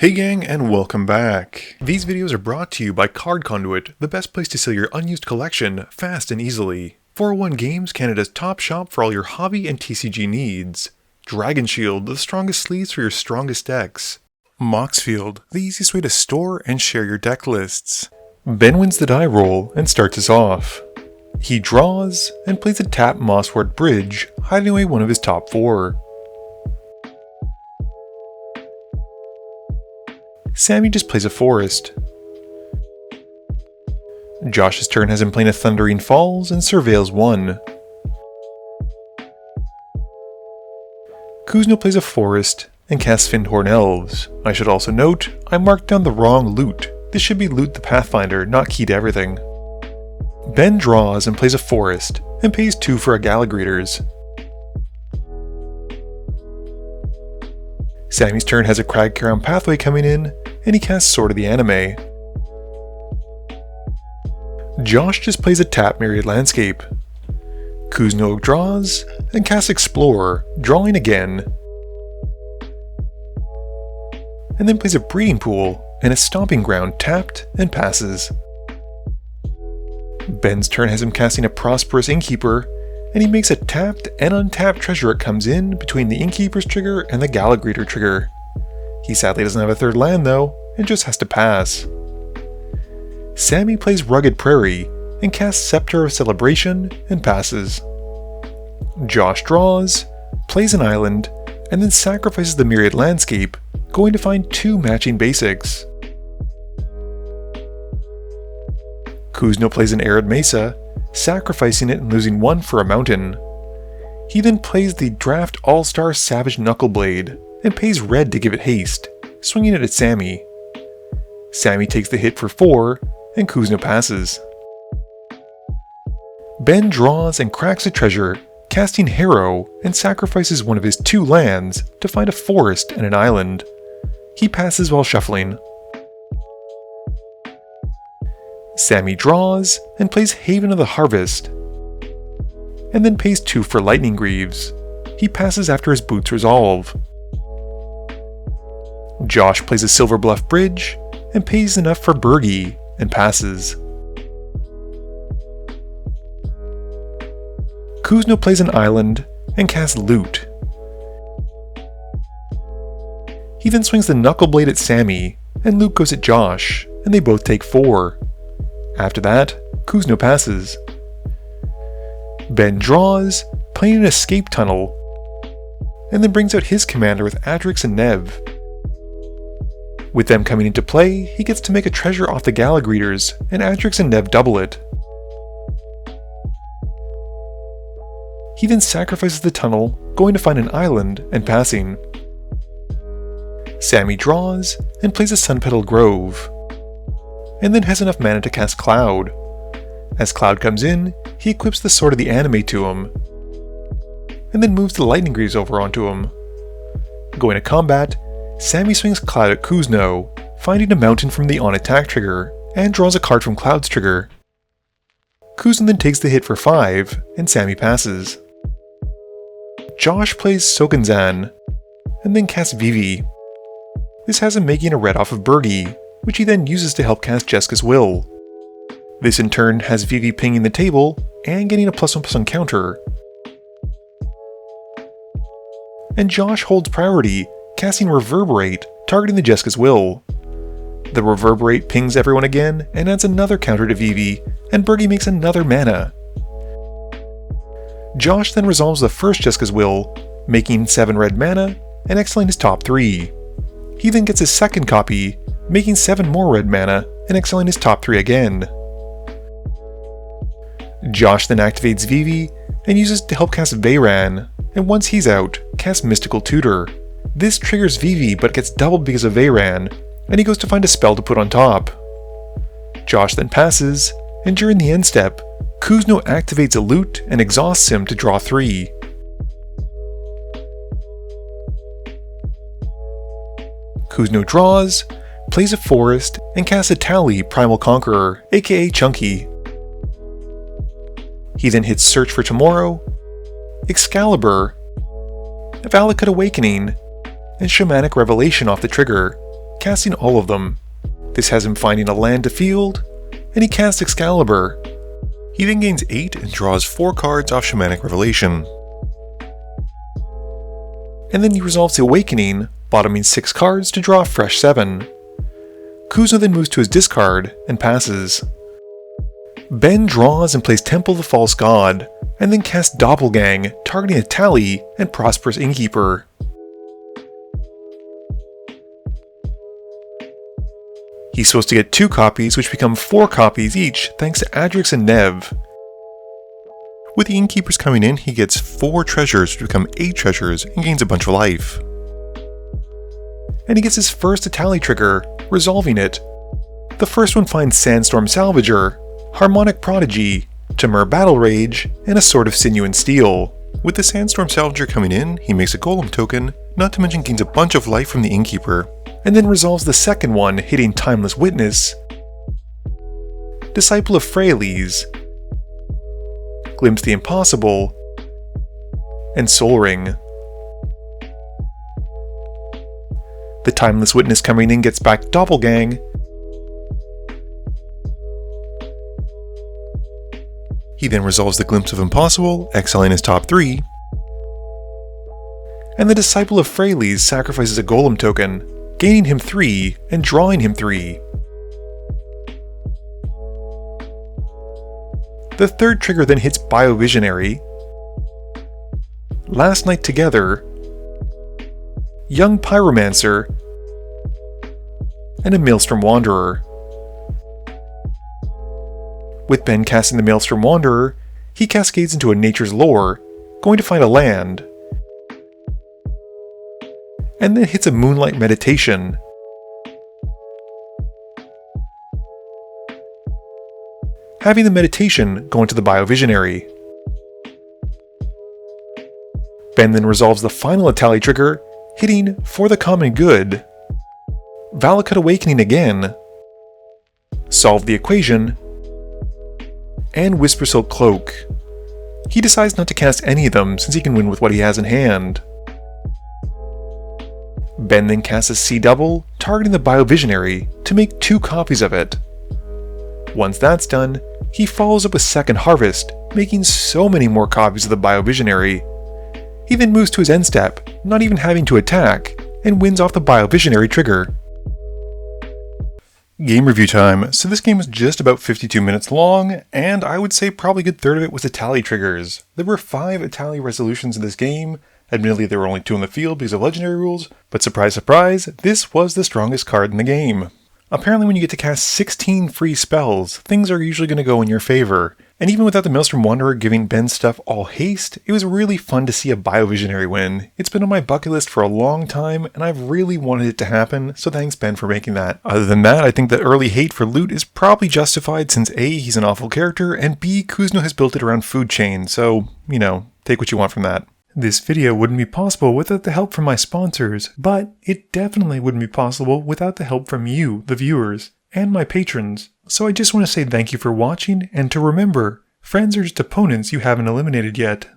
Hey gang, and welcome back. These videos are brought to you by Card Conduit, the best place to sell your unused collection fast and easily. 401 Games, Canada's top shop for all your hobby and TCG needs. Dragon Shield, the strongest sleeves for your strongest decks. Moxfield, the easiest way to store and share your deck lists. Ben wins the die roll and starts us off. He draws and plays a tap Mosswort Bridge, hiding away one of his top 4. Sammy just plays a forest. Josh's turn has him playing a Thundering Falls and surveils 1. Kuzno plays a forest and casts Findhorn Elves. I should also note, I marked down the wrong loot. This should be loot the Pathfinder, not key to everything. Ben draws and plays a forest and pays 2 for a Galagreators. Sammy's turn has a Cragcarown Pathway coming in, and he casts Sword of the Anime. Josh just plays a tap Myriad Landscape. Kuzno draws and casts Explorer, drawing again. And then plays a Breeding Pool and a Stomping Ground tapped and passes. Ben's turn has him casting a Prosperous Innkeeper, and he makes a tapped and untapped treasure that comes in between the Innkeeper's trigger and the Galagreator trigger. He sadly doesn't have a third land though, and just has to pass. Sammy plays Rugged Prairie and casts Scepter of Celebration and passes. Josh draws, plays an island, and then sacrifices the Myriad Landscape, going to find 2 matching basics. Kuzno plays an Arid Mesa, sacrificing it and losing 1 for a mountain. He then plays the Draft All-Star Savage Knuckleblade and pays red to give it haste, swinging it at Sammy. Sammy takes the hit for 4, and Kuzno passes. Ben draws and cracks a treasure, casting Harrow, and sacrifices one of his 2 lands to find a forest and an island. He passes while shuffling. Sammy draws and plays Haven of the Harvest, and then pays 2 for Lightning Greaves. He passes after his boots resolve. Josh plays a Silver Bluff Bridge, and pays enough for Burgi, and passes. Kuzno plays an island, and casts Loot. He then swings the Knuckleblade at Sammy, and Loot goes at Josh, and they both take 4. After that, Kuzno passes. Ben draws, playing an Escape Tunnel, and then brings out his commander with Adrix and Nev. With them coming into play, he gets to make a treasure off the Galagreators, and Adrix and Nev double it. He then sacrifices the tunnel, going to find an island, and passing. Sammy draws, and plays a Sunpetal Grove, and then has enough mana to cast Cloud. As Cloud comes in, he equips the Sword of the Anime to him, and then moves the Lightning Greaves over onto him. Going to combat, Sammy swings Cloud at Kuzno, finding a mountain from the on attack trigger, and draws a card from Cloud's trigger. Kuzno then takes the hit for 5, and Sammy passes. Josh plays Sokenzan, and then casts Vivi. This has him making a red off of Burgi, which he then uses to help cast Jeska's Will. This in turn has Vivi pinging the table, and getting a +1/+1 counter. And Josh holds priority, casting Reverberate, targeting the Jeska's Will. The Reverberate pings everyone again, and adds another counter to Vivi, and Burgi makes another mana. Josh then resolves the first Jeska's Will, making 7 red mana, and exiling his top 3. He then gets his second copy, making 7 more red mana, and exiling his top 3 again. Josh then activates Vivi, and uses to help cast Veyran, and once he's out, casts Mystical Tutor. This triggers Vivi but gets doubled because of Veyran, and he goes to find a spell to put on top. Josh then passes, and during the end step, Kuzno activates a Loot and exhausts him to draw 3. Kuzno draws, plays a forest, and casts a Tally Primal Conqueror, aka Chunky. He then hits Search for Tomorrow, Excalibur, Valakut Awakening, and Shamanic Revelation off the trigger, casting all of them. This has him finding a land to field, and he casts Excalibur. He then gains 8 and draws 4 cards off Shamanic Revelation. And then he resolves the Awakening, bottoming 6 cards to draw a fresh 7. Kuzno then moves to his discard and passes. Ben draws and plays Temple of the False God, and then casts Doppelgang, targeting a Tally and Prosperous Innkeeper. He's supposed to get 2 copies, which become 4 copies each thanks to Adrix and Nev. With the Innkeepers coming in, he gets 4 treasures, which become 8 treasures, and gains a bunch of life. And he gets his first Atali trigger, resolving it. The first one finds Sandstorm Salvager, Harmonic Prodigy, Temur Battle Rage, and a Sword of Sinew and Steel. With the Sandstorm Salvager coming in, he makes a Golem token, not to mention gains a bunch of life from the Innkeeper, and then resolves the second one, hitting Timeless Witness, Disciple of Freyalise, Glimpse the Impossible, and Soul Ring. The Timeless Witness coming in gets back Doppelgang, he then resolves the Glimpse of Impossible, exiling his top 3, and the Disciple of Freyalise sacrifices a Golem token, gaining him 3 and drawing him 3. The third trigger then hits Biovisionary, Last Night Together, Young Pyromancer, and a Maelstrom Wanderer. With Ben casting the Maelstrom Wanderer, he cascades into a Nature's Lore, going to find a land, and then hits a Moonlight Meditation. Having the meditation go into the Biovisionary. Ben then resolves the final Atali trigger, hitting For the Common Good, Valakut Awakening again, Solve the Equation, and Whisper Silk Cloak. He decides not to cast any of them since he can win with what he has in hand. Ben then casts a C-Double, targeting the Biovisionary to make 2 copies of it. Once that's done, he follows up with Second Harvest, making so many more copies of the Biovisionary. He then moves to his end step, not even having to attack, and wins off the Biovisionary trigger. Game review time. So this game was just about 52 minutes long, and I would say probably a good third of it was Atali triggers. There were 5 Atali resolutions in this game. Admittedly, there were only 2 on the field because of legendary rules, but surprise surprise, this was the strongest card in the game. Apparently when you get to cast 16 free spells, things are usually going to go in your favor. And even without the Maelstrom Wanderer giving Ben's stuff all haste, it was really fun to see a Biovisionary win. It's been on my bucket list for a long time, and I've really wanted it to happen, so thanks Ben for making that. Other than that, I think that early hate for loot is probably justified since A, he's an awful character, and B, Kuzno has built it around Food Chain, so, you know, take what you want from that. This video wouldn't be possible without the help from my sponsors, but it definitely wouldn't be possible without the help from you, the viewers, and my patrons. So I just want to say thank you for watching, and to remember, friends are just opponents you haven't eliminated yet.